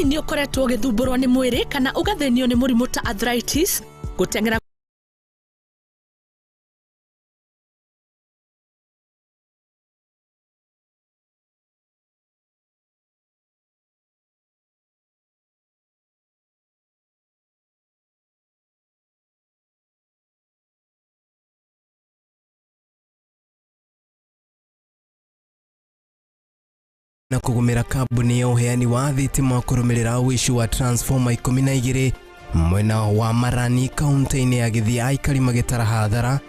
ni ukoretwo ugithumburwa ni mwiri kana ugathenio ni murimu ta arthritis, gutengera na kugumira kambuni ya uheani wa thitima kurumirira wishi wa transformer 12 mwena wa Marani kaunti-ini ya Githii, aikari magitara hathara.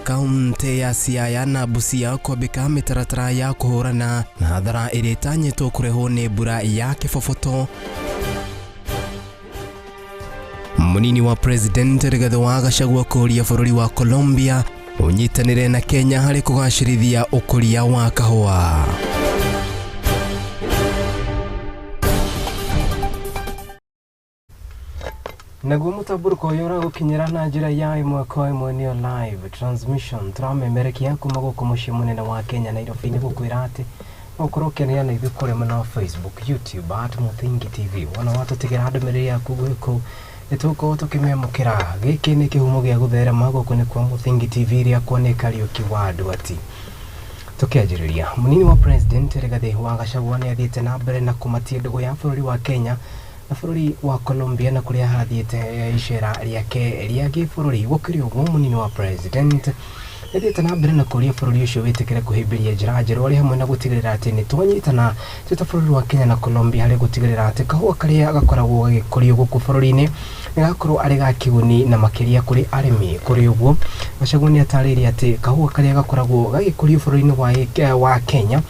Kaunti ya Siaya na Busia kwambika mitaratara ya kuhurana na hathara iria itanyitwo kureho ni mbura ya kiboboto. Munini wa President Rigathi wa Gachagua kuria bururi wa Colombia unyitanire na Kenya hari kugacirithia ukuria wa kahua. Naguo mutaburuko yora gukinyira na njira ya imwe kwa imwe ni live transmission turamemerekia kuma guku mucii munene wa Kenya Nairobi ni gukwira ati ukurokenia na ithu kuri mana Facebook, YouTube @Muthingi TV wana watu tigera ndumiriri yaku guku nituko tukimemukira giki ni kihumo gia gutherema guku ni kwa Muthingi TV ria kuone Kariuki wa Nduati. Tukiajiriria munini wa President Rigathi wa Gachagua ni athiite na mbere na kumatia ndugu ya bururi wa Kenya na bururi wa Colombia na kuria hathiite icera riake ria gibururi gukiri uguo munini wa President athiite na mbere na kuria bururi ucio witikire kuhimbiria njira njeru ri hamwe na gutigirira ati ni twanyitana tuta bururi wa Kenya na Colombia hari gutigirira ati kahua karia gakoragwo gagikurio guku bururi-ini gakorwo ari ga kiguni na makiria kuri arimi. Kuri uguo Gachagua ni atariria ati kahua karia gakoragwo gagikurio bururi-ini wa Kenya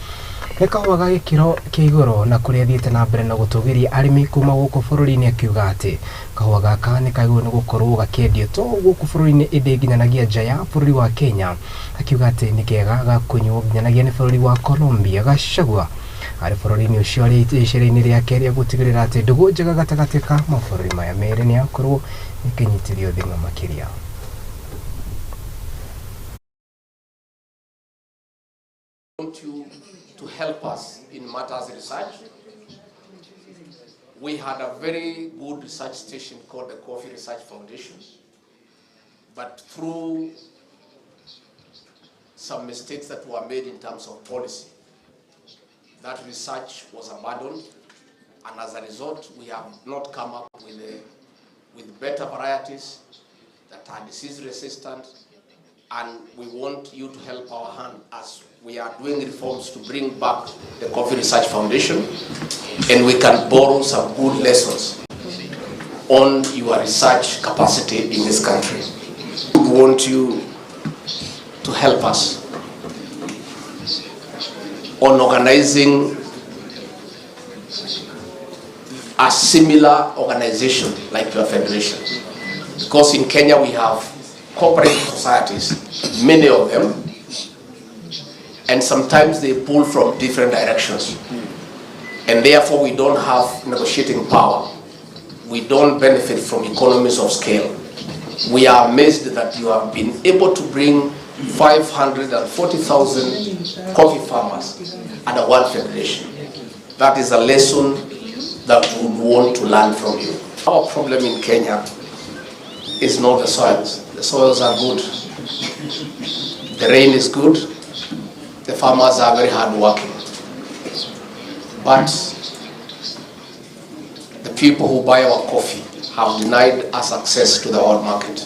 kahua gagikiro kia iguru na kuria athiite na mbere na gutugiria arimi kuma guku bururi-ini, akiuga ati kahua gaka ni kagwo ni gukorwo gakiendio to guku bururi-ini indi nginyanagia nja ya bururi wa Kenya, akiuga ati ni kega gakunywo nginyanagia ni bururi wa Colombia. Gachagua ari bururi-ini ucio ari icera-ini riake ria gutigirira ati ndugu njega gatagati ka mabũrũri maya meri ni akorwo ikinyitirio thing'a makiria. Want you to help us in matters research. We had a very good research station called the Coffee Research Foundation, but through some mistakes that were made in terms of policy, that research was abandoned, and as a result, we have not come up with better varieties that are disease resistant, and we want you to help our hand as we are doing reforms to bring back the Coffee Research Foundation, and we can borrow some good lessons on your research capacity in this country. We want you to help us on organizing a similar organization like your federation. Because in Kenya we have cooperative societies, many of them, and sometimes they pull from different directions. And therefore we don't have negotiating power. We don't benefit from economies of scale. We are amazed that you have been able to bring 540,000 coffee farmers under one federation. That is a lesson that we would want to learn from you. Our problem in Kenya is not the soils. The soils are good. The rain is good. The farmers are very hardworking. But the people who buy our coffee have denied us access to the world market.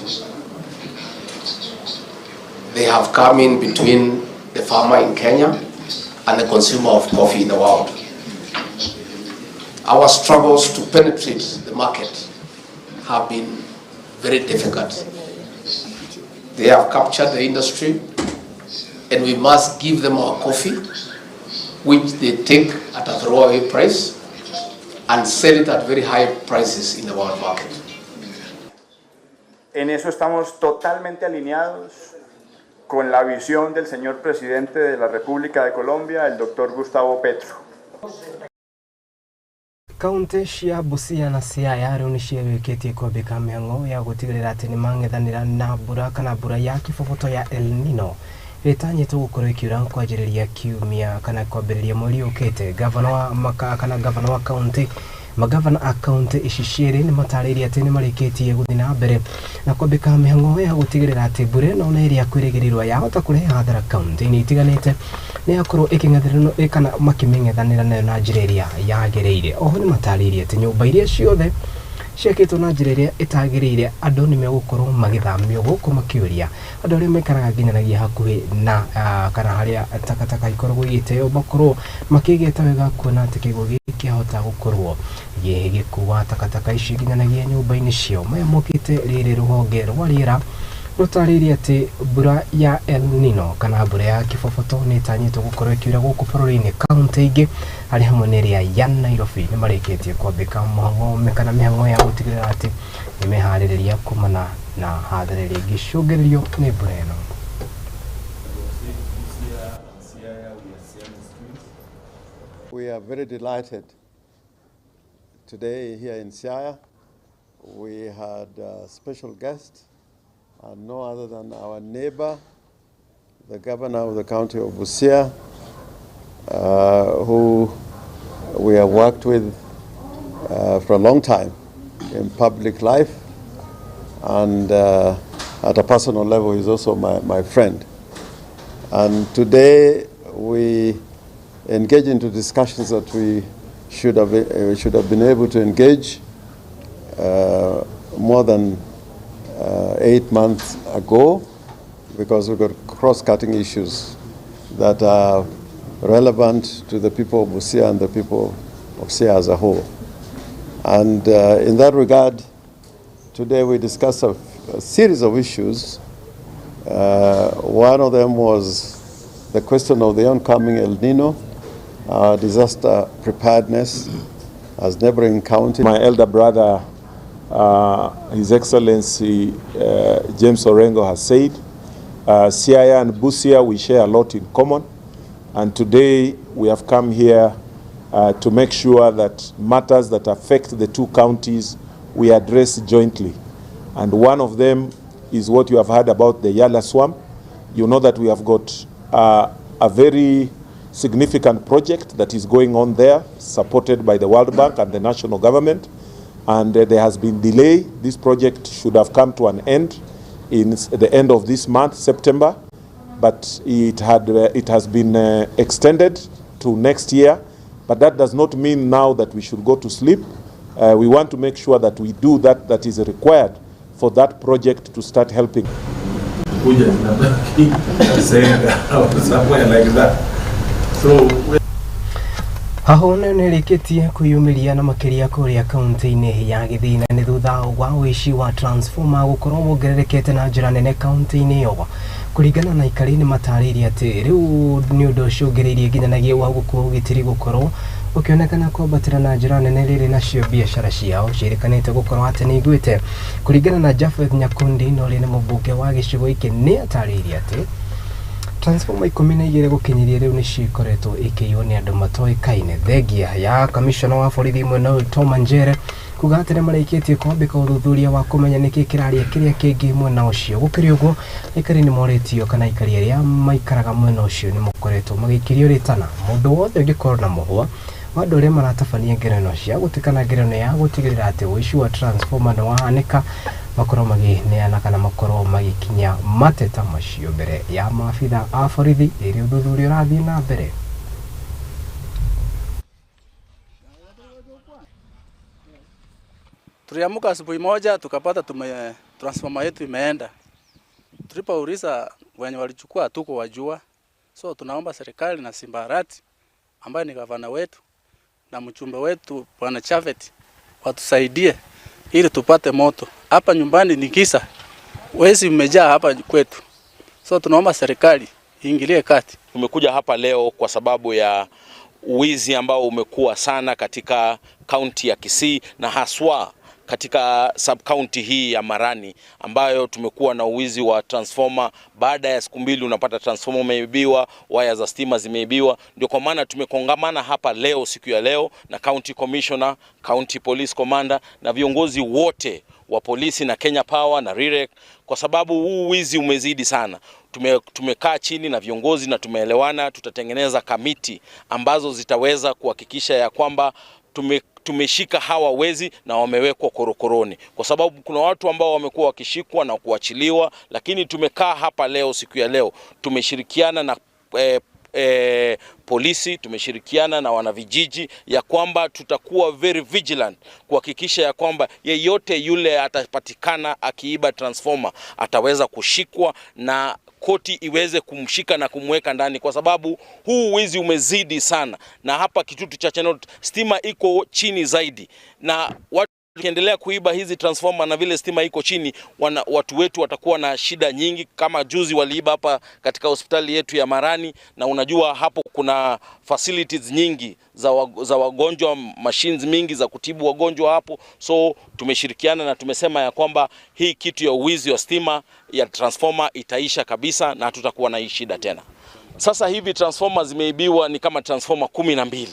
They have come in between the farmer in Kenya and the consumer of coffee in the world. Our struggles to penetrate the market have been very difficult. They have captured the industry, and we must give them our coffee, which they take at a throwaway price and sell it at very high prices in the world market. En eso estamos totalmente alineados con la visión del señor presidente de la República de Colombia, el doctor Gustavo Petro. Kaunti cia Busia na Siaya riu ni ciawikitie kwambika mĩhang'o ya gutigirira ati ni mang'ethanira na mbura kana mbura ya kiboboto ya El Nino itanyitwo gukorwo ikiura kwanjĩrĩria kiumia kana kwambĩrĩria mweri ũkĩte. Gavana wa county magavana a county ici cierĩ nĩ matarĩirie atĩ nĩ marĩkĩtie gũthiĩ na mbere na kwambĩka mĩhang'o ya gũtigĩrĩra atĩ mbura ĩno na ĩrĩa kwĩrĩgĩrĩrwo yahota kũrehe hathara county-inĩ itiganĩte nĩ yakorwo ĩkĩng'ethanĩrwo kana makĩmĩng'ethanĩra nayo na njĩra ĩrĩa yagĩrĩire. Oho nĩ matarĩirie atĩ nyũmba iria ciothe ciakĩtwo na njĩra ĩrĩa ĩtagĩrĩire andũ nĩ megũkorwo magĩthamio gũkũ makĩũria andũ arĩa maikaraga nginyanagia hakuhĩ na kana harĩa takataka ikoragwo igĩteo makorwo makĩgĩta wega kuona atĩ kĩgũ gĩkĩ kĩahota gũkorwo gĩgĩkuua takataka ici nginyanagia nyũmba-inĩ ciao. Maya mokĩte rĩrĩ rũhonge rwa rĩera rũtarĩirie atĩ mbura ya El Nino kana mbura ya kĩboboto nĩ ĩtanyĩtwo gũkorwo ĩkiura gũkũ bũrũri-inĩ kaunti ingĩ harĩ hamwe na ĩrĩa ya Nairobi nĩ marĩkĩtie kwambĩka mĩhang'o ya gũtigĩrĩra atĩ nĩ meharĩrĩria kumana na hathara ĩrĩa ĩngĩcũngĩrĩrio nĩ mbura ĩno. We are very delighted today here in Siaya. We had a special guest, and no other than our neighbor, the governor of the county of Busia, who we have worked with for a long time in public life, and at a personal level is also my friend. And today we engage into discussions that we should have been able to engage more than 8 months ago, because we've got cross-cutting issues that are relevant to the people of Busia and the people of Siaya as a whole. And in that regard, today we discussed a series of issues. One of them was the question of the oncoming El Nino, disaster preparedness as neighboring county. My elder brother, His Excellency James Orengo, has said, Siaya and Busia, we share a lot in common, and today we have come here to make sure that matters that affect the two counties we address jointly. And one of them is what you have heard about the Yala Swamp. You know that we have got a very significant project that is going on there, supported by the World Bank and the national government, and there has been delay. This project should have come to an end in the end of this month, September, but it has been extended to next year. But that does not mean now that we should go to sleep. We want to make sure that we do that is required for that project to start helping. Somewhere like that. So Haho nĩ rĩkĩtie kwĩyumĩria na makĩria kũrĩa kaunti-inĩ ya Gĩthii nĩ thutha wa ũici wa transformer gũkorwo wongererekete na njĩra nene kaunti-inĩ ĩyo. Kũringana na aikari nĩ matarĩirie atĩ rĩu nĩ ũndũ ũcũngĩrĩirie nginyanagia wa gũkuua ũgitĩri gũkorwo ũkĩonekana kwambatĩra na njĩra nene rĩrĩ nacio biacara ciao ciĩrĩkanĩte gũkorwo atĩ nĩ iguĩte. Kũringana na Japheth Nyakundi no rĩ nĩ mũmbunge wa gĩcigo gĩkĩ nĩ atarĩirie atĩ transformer 12 gũkinyĩria rĩu nĩ cikoretwo ikĩiywo nĩ andũ matoĩkaine. Thengia ya kamishona wa borithi mwena ũyũ Tom Njere kuga atĩ nĩ marĩkĩtie kwambĩka ũthuthuria wa kũmenya nĩkĩ kĩraria kĩrĩa kĩngĩ mwena ũcio. Gũkĩrĩ ũguo aikari nĩ moretio kana aikari arĩa maikaraga mwena ũcio nĩ mũkoretwo magĩkĩrio rĩtana mũndũ wothe ũngĩkorwo na mũhwa wa andũ arĩa maratabania ngerenwa cia gũtikana ngerenwa ya gũtigĩrĩra atĩ ũici wa transformer nĩ wahanĩka makorwo magĩneana kana makorwo magĩkinya mateta macio mbere ya maabitha a borithi rĩrĩa ũthuthuria ũrathiĩ na mbere. Tuliamka asubuhi moja tukapata transformer yetu imeenda. Tulipouliza wenye walichukua hatuko wajua. So tunaomba serikali na Simbarati ambaye ni gavana wetu na mchumbe wetu Bwana Japheth watusaidie ili tupate moto. Hapa nyumbani ni kisa. Wezi umejaa hapa kwetu. So tunaomba serikali iingilie kati. Tumekuja hapa leo kwa sababu ya uwizi ambao umekuwa sana katika kaunti ya Kisii na haswa katika sub-county hii ya Marani ambayo tumekuwa na uwizi wa transformer. Baada ya siku mbili unapata transformer imeibiwa, waya za stima zimeibiwa. Ndio kwa maana tumekongamana hapa leo, siku ya leo, na county commissioner, county police commander na viongozi wote wa polisi na Kenya Power na RIREC, kwa sababu huu wizi umezidi sana. Tumekaa chini na viongozi na tumeelewana, tutatengeneza kamiti ambazo zitaweza kuhakikisha ya kwamba tumeshika hawa wezi na wamewekwa korokoroni, kwa sababu kuna watu ambao wamekuwa wakishikwa na kuachiliwa. Lakini tumekaa hapa leo, siku ya leo, tumeshirikiana na polisi, tumeshirikiana na wanavijiji ya kwamba tutakuwa very vigilant kuhakikisha ya kwamba yeyote yule atapatikana akiiba transformer ataweza kushikwa na koti iweze kumshika na kumweka ndani, kwa sababu huu wizi umezidi sana. Na hapa Kitutu cha Chenot stima iko chini zaidi, na watu kiendelea kuiba hizi transformer na vile stima iko chini, watu wetu watakuwa na shida nyingi. Kama juzi waliiba hapa katika hospitali yetu ya Marani, na unajua hapo kuna facilities nyingi za wagonjwa, machines mingi za kutibu wagonjwa hapo. So tumeshirikiana na tumesema ya kwamba hii kitu ya uwizi wa stima ya transformer itaisha kabisa na tutakuwa na hii shida tena. Sasa hivi transformer zimeibiwa ni kama transformer 12.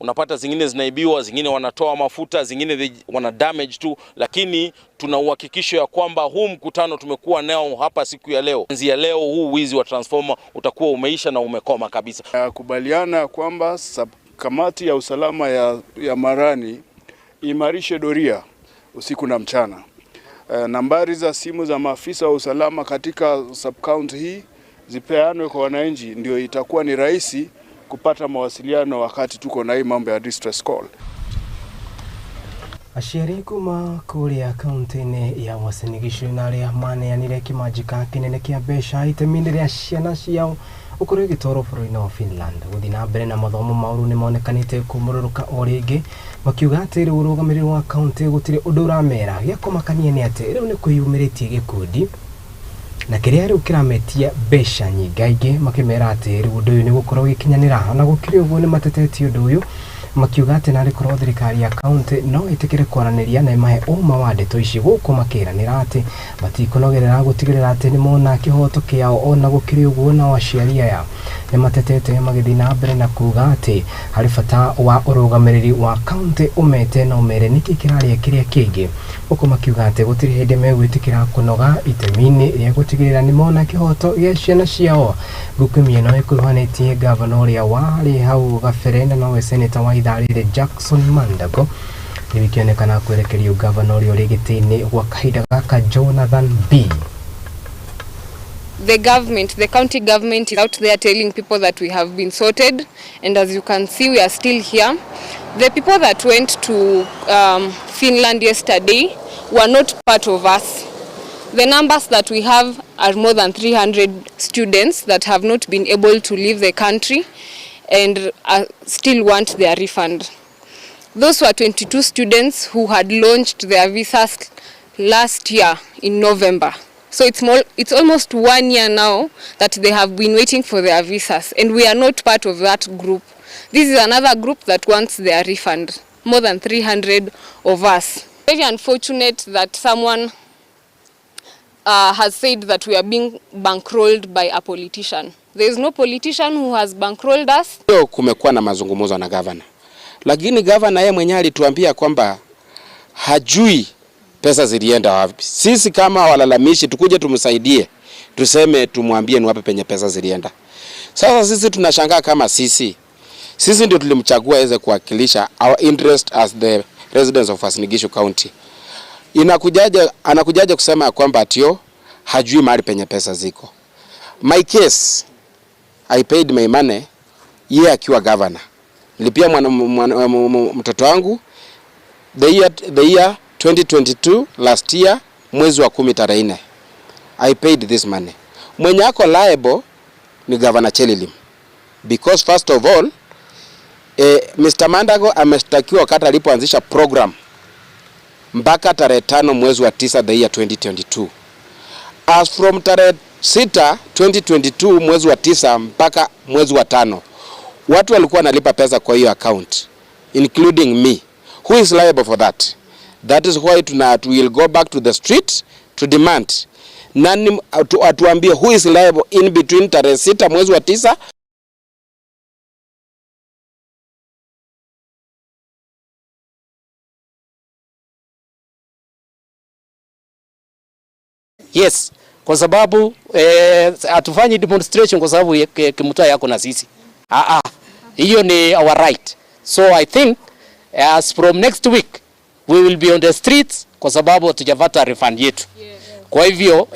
Unapata zingine zinaibiwa, zingine wanatoa mafuta, zingine wana damage tu, lakini tuna uhakikisho ya kwamba huu mkutano tumekuwa nao hapa siku ya leo, kuanzia leo huu wizi wa transformer utakuwa umeisha na umekoma kabisa. Kubaliana kwamba kamati ya usalama ya Marani imarishe doria usiku na mchana. Nambari za simu za maafisa wa usalama katika sub-county hii zipeanwe kwa wananchi, ndio itakuwa ni rahisi kupata mawasiliano wakati tuko na hii mambo ya distress call. Aciari kuma kuria kaunti-inĩ ya Uasin Gishu na arĩa maneanire kĩmanjĩka kĩnene kĩa mbeca itemi-inĩ rĩa ciana ciao gũkorwo igĩtwarwo bũrũri-inĩ wa Finland gũthiĩ na mbere na mathomo maũru nĩ monekanĩte kũmũrũrũka o rĩngĩ, makiuga atĩ rĩu ũrũgamĩrĩri wa kaunti gũtirĩ ũndũ ũramera. Gĩa kũmakania nĩ atĩ rĩu nĩ kwĩyumĩrĩtie gĩkundi na kĩrĩa rĩu kĩrametia mbeca nyingaingĩ, makĩmera atĩ rĩu ũndũ ũyũ nĩ gũkorwo gĩkinyanĩra. Na gũkĩrĩ ũguo nĩ matetetie ũndũ ũyũ, makiuga atĩ narĩ korwo thirikari ya kaunti no ĩtĩkĩre kwaranĩria na ĩmahe ũma wa ndeto ici, gũkũ makĩranĩra atĩ matikũnogerera gũtigĩrĩra atĩ nĩ mona kĩhoto kĩao. Ona gũkĩrĩ ũguo nao aciari aya nĩ matetete magĩthiĩ na mbere na kuga atĩ harĩ bata wa ũrũgamĩrĩri wa kaunti ũmete na ũmere nĩkĩ kĩrarĩa kĩrĩa kĩngĩ, gũkũ makiuga atĩ gũtirĩ hĩndĩ megwĩtĩkĩra kũnoga itemi-inĩ rĩa gũtigĩrĩra nĩ mona kĩhoto gĩa ciana ciao. Ngukumia no ĩkuruhanĩtie gavana ũrĩa warĩ hau gabere na nowe seneta wa ithaa rĩrĩ Jackson Mandago nĩ wikĩonekana kwerekerio gavana ũrĩa ũrĩ gĩtĩ-inĩ gwa kahinda gaka Jonathan B. The county government is out there telling people that we have been sorted, and as you can see, we are still here. The people that went to Finland yesterday were not part of us. The numbers that we have are more than 300 students that have not been able to leave the country and still want their refund. Those were 22 students who had launched their visas last year in November. So it's almost 1 year now that they have been waiting for their visas, and we are not part of that group. This is another group that wants their refund. More than 300 of us. Very unfortunate that someone has said that we are being bankrolled by a politician. There is no politician who has bankrolled us. Kumekuwa na mazungumzo na governor, lakini governor yeye mwenyewe alituambia kwamba hajui pesa zilienda wapi. Sisi kama walalamishi tukuje tumsaidie, tuseme tumwambie ni wapi penye pesa zilienda. Sasa sisi tunashangaa kama sisi ndio tulimchagua aweze kuwakilisha our interest as the residents of Uasin Gishu County. Anakujaje kusema kwamba atio hajui mahali penye pesa ziko. My case, I paid my money yeye akiwa governor. Nilipia mtoto wangu the year 2022 last year mwezi wa 10 tarehe 4. I paid this money. Mwenye ako liable ni Governor Chelilim, because first of all Mr. Mandago ameshtakiwa wakati alipoanzisha program mpaka tarehe 5 mwezi wa 9 the year 2022. As from tarehe 6 2022 mwezi wa 9 mpaka mwezi wa 5 watu walikuwa wanalipa pesa kwa hiyo account, including me. Who is liable for that? That is why we will go back to the street to demand nani atuambie who is liable in between tarehe 6 mwezi wa 9 Yes, kwa sababu hatufanyi demonstration kwa sababu Kimutai yako na sisi. Hiyo ni our right. So I think as from next week we will be on the streets kwa sababu hatujapata refund yetu. Kwa hivyo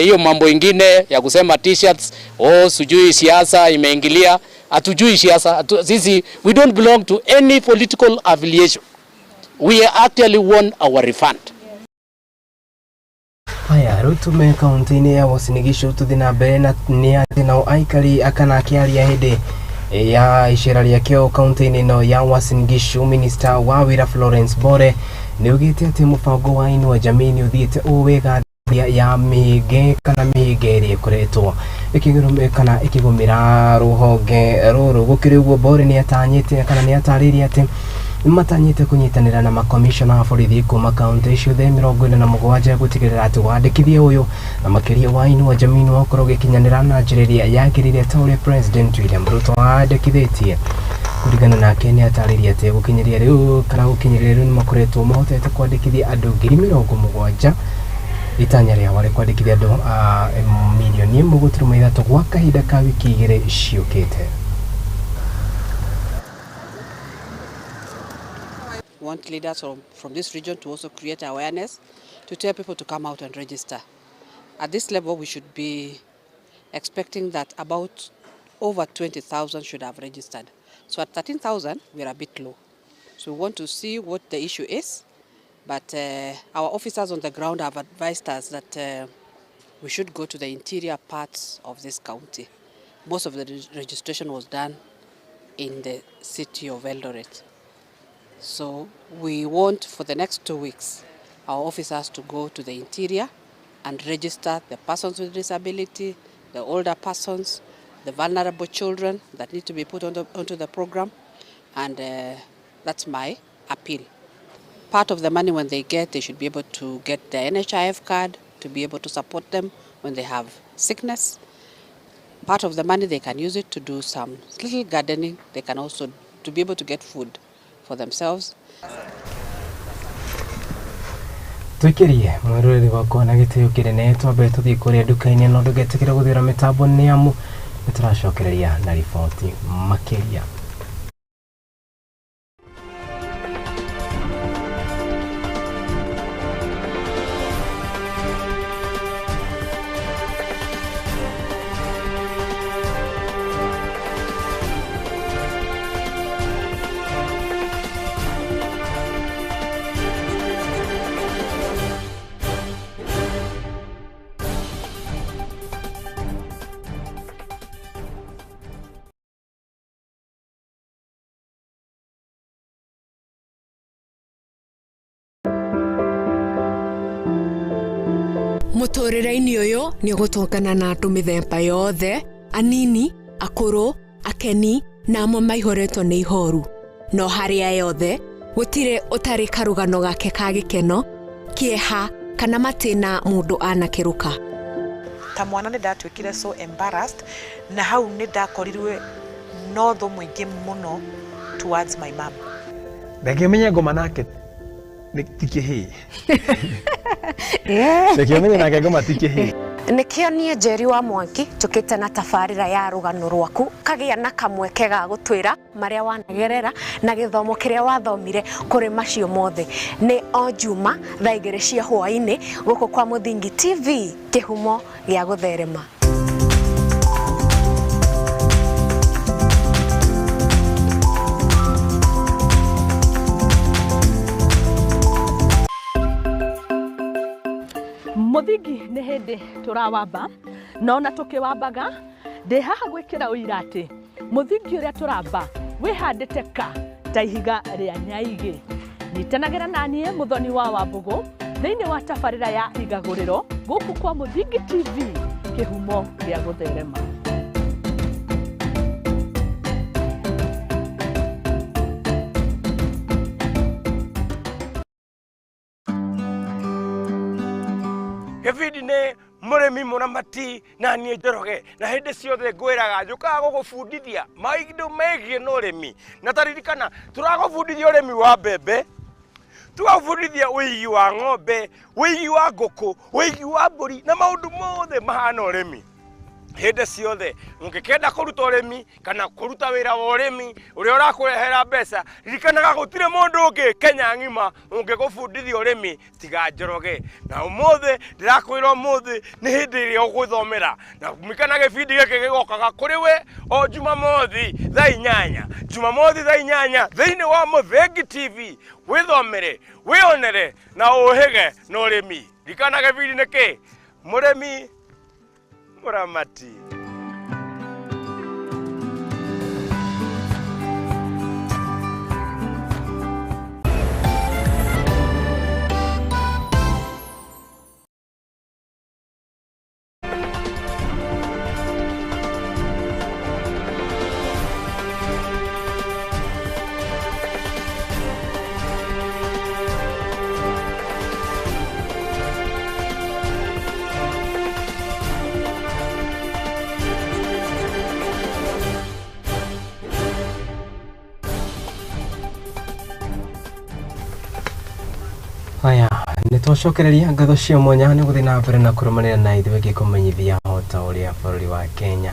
hiyo mambo ingine ya kusema t-shirts sijui siasa imeingilia, hatujui siasa. Sisi we don't belong to any political affiliation. We actually want our refund. Haya, rutume kaunti-ini ya Uasin Gishu tuthina mbere na ni ati na aikari akana akiaria hindi ya icera riakio kaunti-ini no ya Uasin Gishu. Minister wa wira Florence Bore ni ugite ati mubango wa Inua Jamii ni uthiite uwega ya mige kana migeri ikoretwo ikigurumekana ikigumira ruhonge ruru gukiriguo. Bore ni atanyite kana ni atariria ati matanyite kunyitanira na makomishona a borithi kuma kaunti ciothe 47 gutigirira ati wandikithie uyu na makiria wa Inua Jamii no korwo gikinyanira na njiriria yagirire ta uri President William Ruto andikithitie. Kurigana nake ni atariria ati gukinyiria riu kana gukinyiria riu ni makoretwo mahotete kwandikithia andu 70,000 itanya ria wale kwandikithia andu milioni 1.3 gwa kahinda ka wiki 2 ciukite. Want leaders from this region to also create awareness, to tell people to come out and register. At this level, we should be expecting that about over 20,000 should have registered. So at 13,000, we're a bit low. So we want to see what the issue is, but our officers on the ground have advised us that we should go to the interior parts of this county. Most of the registration was done in the city of Eldoret. So we want for the next 2 weeks our officers to go to the interior and register the persons with disability, the older persons, the vulnerable children that need to be put onto the program, and that's my appeal. Part of the money when they get, they should be able to get the NHIF card to be able to support them when they have sickness. Part of the money they can use it to do some little gardening. They can also to be able to get food for themselves. Tukirie mwerori wako na gitio kirene twambe tuthii kuria duka-ini no ndugetikire guthira mitambo ni amu nituracokereria na riboti makiria. Mutorere-ini uyu ni gutongana na andu mithemba yothe, anini, akuru, akeni na amwe maihoretwo ni ihoru. No haria yothe gutire utari karugano gake ka gikeno, kieha kana matina mundu anakiruka. Ta mwana ni ndatwikire so embarrassed na hau ni ndakorirwe no tho mwingi muno towards my mom. Ndakimenya ngoma nake tikihi. Ndakimenya nake ngoma tikihi. Nikio nie Njeri wa Mwangi tukite na tafarira ya rugano rwaku kagia na kamweke ga gutwira maria wanagerera na githomo kiria wathomire kuri macio mothe ni o Juma thaa 2 cia hwaini guku kwa Muthingi TV kihumo gia gutherema. Muthingi ni hindi turawamba no na tukiwambaga ndi haha gwikira uira ati muthingi uria turamba wihandite ka ta ihiga ria nyaigi. Nyitanagira nanie Muthoni wa Wambugu thiini wa tabarira ya igaguriro guku kwa Muthingi TV kihumo gia gutherema. Gividi ne muremi muramati na nie Njoroge na hindi ciothe ngwiraga njukaga gugubundithia maindo megie no remi na taririkana turagubundithia uremi wa mbembe tugabundithia wĩigi wa ng'ombe, wĩigi wa ngũkũ, wĩigi wa mbũri na maũndũ mothe mahana ũrĩmi. Hĩndĩ ciothe ũngĩkenda kũruta ũrĩmi kana kũruta wĩra wa ũrĩmi ũrĩa ũrakũrehera mbeca, ririkanaga gũtirĩ mũndũ ũngĩ Kenya ng'ima ũngĩgũbundithia ũrĩmi tiga Njoroge. Na ũmũthĩ ndĩrakwĩra ũmũthĩ nĩ hĩndĩ ĩrĩa ũgũthomera, na kumikana gĩbindi gĩkĩ gĩgokaga kũrĩ we o Jumamothi thaa 8, Jumamothi thaa 8 thĩinĩ wa Mũthengi TV. Wĩthomere, wĩonere na ũhĩge na ũrĩmi. Ririkana gĩbindi nĩkĩ? Mũrĩmi Muramati. Haya, nitwacokereria ngatho cia mwanya nĩ gũthiĩ na mbere na kũrũmanĩrĩra na ithuĩ gĩkũmenyithia hota ũrĩa bũrũri wa Kenya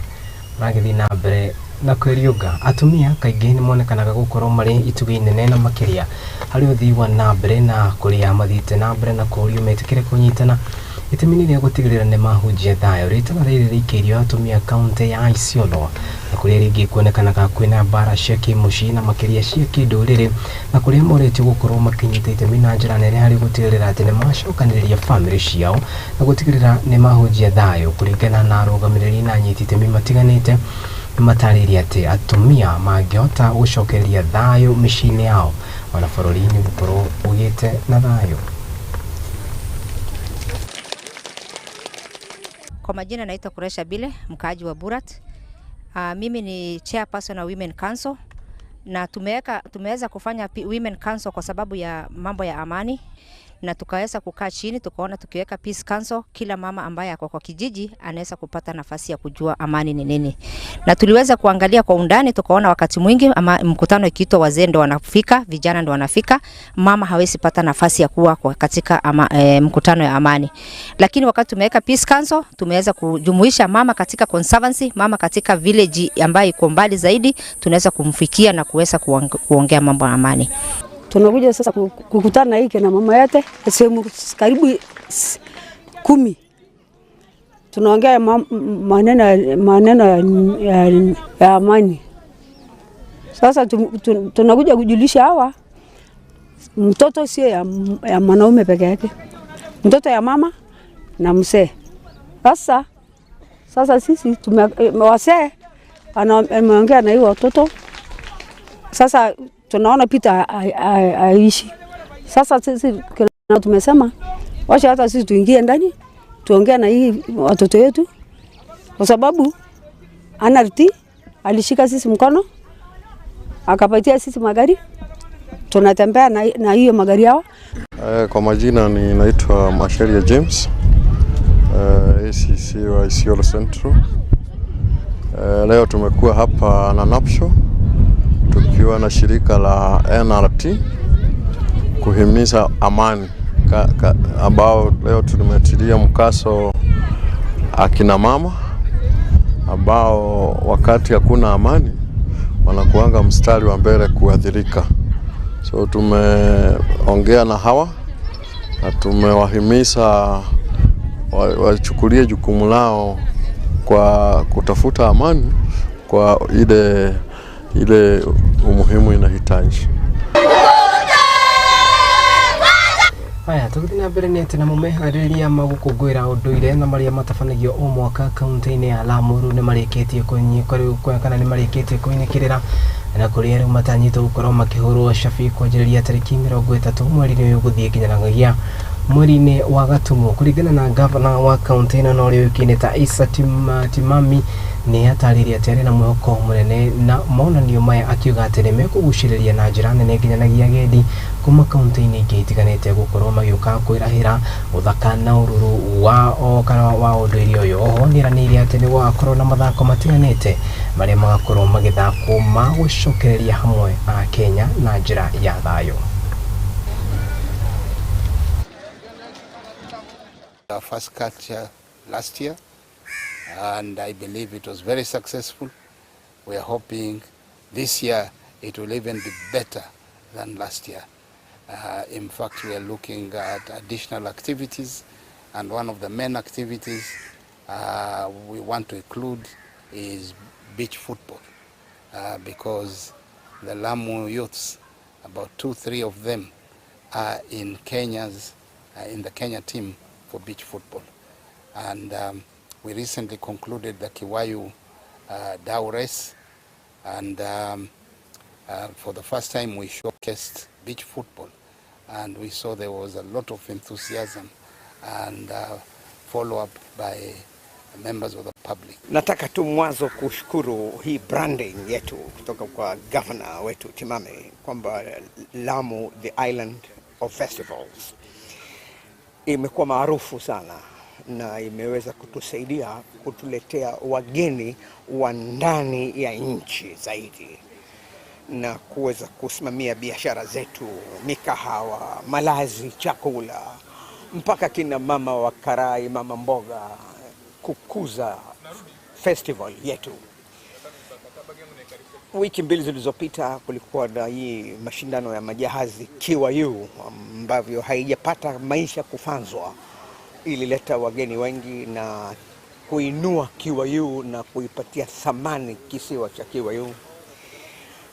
ũragĩthiĩ na mbere na kwĩriũnga. Atumia kaingĩ nĩ monekanaga gũkorwo marĩ itugĩ inene na makĩria harĩ ũthii wa na mbere na kũrĩa mathiĩte na mbere na kũũrio metĩkĩre kũnyitana itemi rĩa gũtigĩrĩra nĩ mahunjia thayũ. Rĩtana rĩrĩ rĩikĩirio atumia kaunti ya Isiolo na kũrĩa rĩngĩ kuonekanaga kwĩna mbara cia kĩmũciĩ na makĩria cia kĩndũrĩrĩ na kũrĩa moretio gũkorwo makĩnyita itemi na njĩra nene harĩ gũtigĩrĩra atĩ nĩ macokanĩrĩria bamĩrĩ ciao na gũtigĩrĩra nĩ mahunjia thayũ. Kũringana na arũgamĩrĩri na anyiti itemi matiganĩte, matarĩria atĩ atumia mangĩhota gũcokereria thayũ mĩciĩ-inĩ yao, ona bũrũri nĩ gũkorwo ũgĩte na thayũ. Kwa majina naitwa Kuresha Bile, mkaaji wa Burat. Mimi ni chairperson wa Women Council na tumeweza kufanya Women Council kwa sababu ya mambo ya amani, na tukaweza kukaa chini tukaona tukiweka Peace Council, kila mama ambaye ako kwa kijiji anaweza kupata nafasi ya kujua amani ni nini. Na tuliweza kuangalia kwa undani tukaona wakati mwingi mkutano ikiitwa wazee ndo wanafika, vijana ndo wanafika, mama hawezi pata nafasi ya kuwa katika mkutano ya amani. Lakini wakati tumeweka Peace Council tumeweza kujumuisha mama katika conservancy, mama katika village ambayo iko mbali zaidi, tunaweza kumfikia na kuweza kuongea mambo ya amani. Tunakuja sasa kukutana hiki na mama yote sehemu karibu 10. Tunaongea maneno ya amani. Sasa tunakuja kujulisha hawa mtoto sio ya mwanaume peke yake, mtoto ya mama na mzee. Sasa sisi wazee ameongea na hiyo watoto. Sasa tunaona Peter aishi. Sasa sisi tumesema wacha hata sisi tuingie ndani tuongee na hii watoto wetu, kwa sababu anarti alishika sisi mkono akapatia sisi magari, tunatembea na hiyo magari yao. Kwa majina naitwa Masharia James, ACC wa Isiolo Central. Leo tumekuwa hapa na Napsho tukiwa na shirika la NRT kuhimiza amani ambao leo tumetilia mkaso akina mama ambao wakati hakuna amani wanakuanga mstari wa mbele kuadhirika. So tumeongea na hawa na tumewahimiza wachukulie jukumu lao kwa kutafuta amani kwa ile umuhimu inahitaji. Haya, tũgĩthiĩ na mbere nĩ atĩ na mũmeharĩrĩria magũkũngũĩra ũndũire na marĩa matabanagio o mwaka kaunti-inĩ ya Lamu rĩu nĩ marĩkĩtie kana nĩ marĩkĩtie kũinĩkĩrĩra na kũrĩa rĩu matanyĩtwo gũkorwo makĩhũrwo cabi kwanjĩrĩria tarĩki 30 mweri-inĩ ũyũ gũthiĩ nginyanagia mweri-inĩ wa Gatumu. Kũringana na gavana wa kaunti ĩno na ũrĩa ũĩkaine ta Isa Timami nĩ atarĩria atĩ arĩ na mwĩhoko mũnene na monanio maya akiuga atĩ nĩ mekũgucĩrĩria na njĩra nene nginyanagia agendi kuma kaunti-inĩ ingĩ itiganĩte gũkorwo magĩũka kwĩrahĩra ũthaka na ũrũrũ wa ũndũire ũyũ. Oho nĩeranĩire atĩ nĩ gũgakorwo na mathako matiganĩte marĩa magakorwo magĩthakwo ma gũcokereria hamwe a Kenya na njĩra ya thayũ. our first culture last year, and I believe it was very successful. We are hoping this year it will even be better than last year. In fact, we are looking at additional activities, and one of the main activities we want to include is beach football, because the Lamu youths, about 2-3 of them, are in in the Kenya team for beach football. And we recently concluded the Kiwayu Dau race, and for the first time we showcased beach football, and we saw there was a lot of enthusiasm and follow-up by members of the public. Nataka tu mwanzo kushukuru hii branding yetu kutoka kwa governor wetu Timame kwamba Lamu, the island of festivals, imekuwa maarufu sana na imeweza kutusaidia kutuletea wageni wa ndani ya nchi zaidi na kuweza kusimamia biashara zetu, mikahawa, malazi, chakula, mpaka kina mama wa karai, mama mboga, kukuza festival yetu. Wiki mbili zilizopita kulikuwa na hii mashindano ya majahazi Kiwayu ambavyo haijapata maisha kufanzwa. Ilileta wageni wengi na kuinua Kiwayu na kuipatia thamani kisiwa cha Kiwayu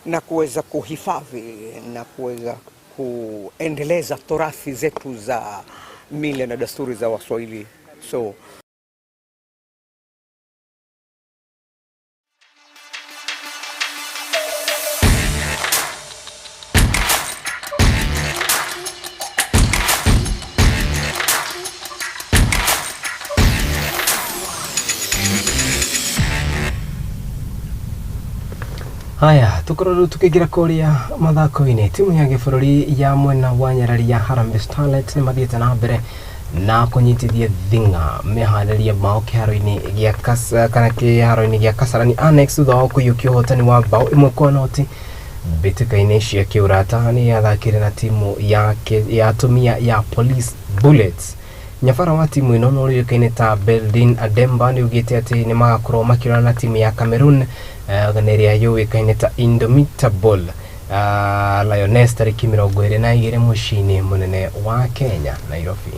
na kuweza kuhifadhi na kuweza kuendeleza turathi zetu za mila na desturi za Waswahili. So Haya, tukorwo tukigira kuria mathako-ini, timu ya gĩbũrũri ya mwena wa Nyarari ya Harambee Starlets nĩ mathiĩte na mbere na kũnyitithia thing'a meharĩria mao kĩharo-inĩ gĩa Kasarani Annex thutha wa kũiyũkia ũhotani wa bao 1-0 mbĩtĩka-inĩ cia kĩũrata nĩ yathakire na timu ya atumia ya Police Bullets. Nyabara wa timu ĩno no ũrĩũĩkaine ta Beldin Ademba nĩ ugĩte atĩ nĩ magakorwo makĩrora na timu ya Cameroon ĩrĩa yũĩkaine ta Indomitable Lioness tarĩki 22 mũciĩ-inĩ mũnene wa Kenya, Nairobi.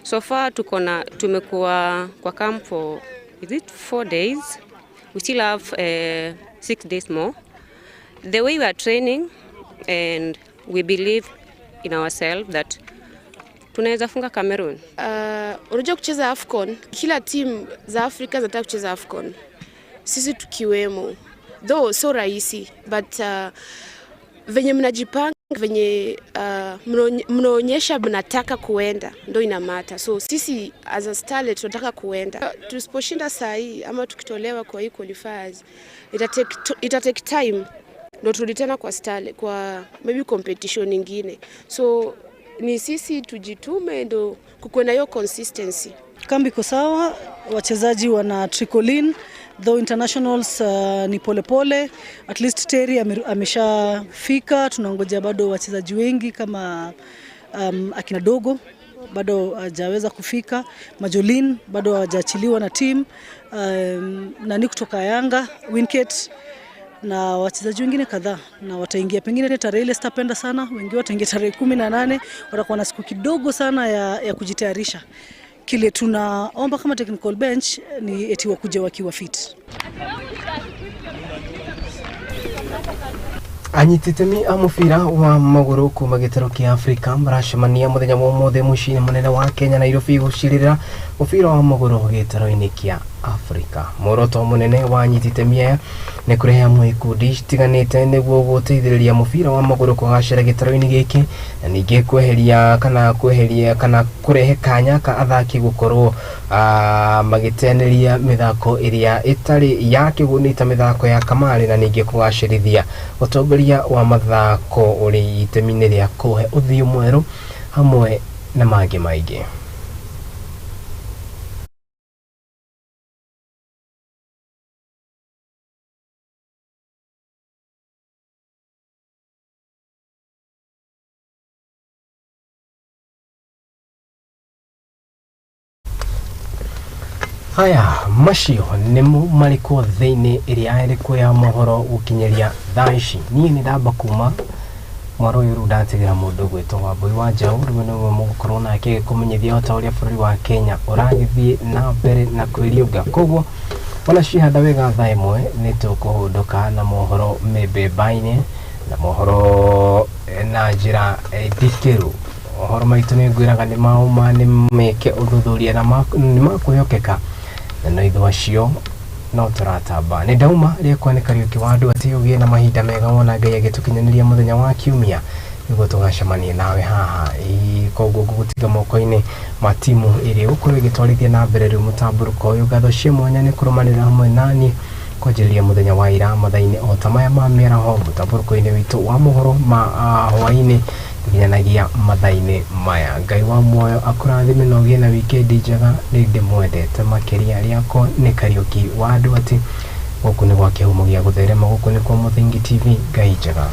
So far tumekuwa kwa camp for 4 days. We still have 6 days more. The way we are training and we believe in ourselves that tunaweza funga Cameroon. Unajua kucheza AFCON, kila team za Afrika zinataka kucheza AFCON. Sisi tukiwemo. Though so rahisi, but venye mnajipanga, venye mnaonyesha mnataka kuenda ndio inamata. So sisi as a starlet tunataka kuenda. Tusiposhinda saa hii ama tukitolewa kwa hii qualifiers, ita take time ndio turudi tena kwa starlet, kwa maybe competition nyingine. So ni sisi tujitume ndio kukuwe na hiyo consistency. Kambi iko sawa, wachezaji wana trickle in, though internationals ni polepole. At least Terry ameshafika, tunangoja bado wachezaji wengi kama akina Dogo bado hajaweza kufika, Majolin bado hajaachiliwa na team, nani kutoka Yanga, Winket na wachezaji wengine kadhaa, na wataingia pengine tarehe ile sitapenda sana, wengi wataingia tarehe 18. Watakuwa na siku kidogo sana ya kujitayarisha. Kile tunaomba kama technical bench ni eti wakuje wakiwa fit. Anyititemi a mubira wa maguru kuma gitaro kia Afrika maracemania muthenya wa mothe muciĩ munene wa Kenya Nairobi gucirira mubira wa maguru gitaro-inĩ kia Afrika. Muoroto munene wa anyititemi aya nĩ kurehe hamwe ikundi citiganĩte nĩguo gũteithĩrĩria mubira wa maguru kũgacĩra gitaro-inĩ gĩkĩ, na ningĩ kweheria kana kurehe kanya ka athaki gukorwo magĩteanĩria mĩthako ĩrĩa ĩtarĩ ya kĩguni ta mĩthako ya kamari, na ningĩ kũgacĩrithia ũtongoria wa mathako ũrĩ itemi-inĩ rĩa kũhe ũthiũ mwerũ hamwe na mangĩ maingĩ. Haya macio nimo mariko thiini iria iriko ya mohoro gukinyeria thaici nie ni ndamba kuma mwaro yuru ndatigira mundu gwitwo wa Mbui wa Njaũ riwe no mugukorwo nake kumenyithia ota uria bũrũri wa Kenya uragithie na mbere na kwiriunga koguo ona cihanda wega thaa imwe ni tukuhunduka na mohoro mebembaine na mohoro na njira ndikiru mohoro maitu ni ngwiraga ni mauma ni meke uthuthuria na ni makwihokeka na ithu acio no turatamba ni ndauma riekwa ni Kariuki wa Nduati ugie na mahinda mega wona Ngai agitukinyaniria muthenya wa kiumia niguo tugacemania nawe haha koguo gugutiga moko-ini ma timu iri ukorwo igitwarithia na mbere riu mutamburuko uyu ngatho cia mwanya ni kurumanira hamwe nani kwanjĩrĩria muthenya wa ira mathaa-inĩ o ta maya ma mĩaraho mũtamburuko-inĩ witũ wa mohoro ma hwaĩ-inĩ tukinyanagia mathaa-inĩ maya. Ngai wa muoyo akũrathime na ũgĩe na wikendi njega nĩ ndĩmwendete makĩria rĩakwa nĩ Kariuki wa Nduati gũkũ nĩ gwa kĩhumo gĩa gũtherema gũkũ nĩ kwa Mũthingi TV. Ngai njega.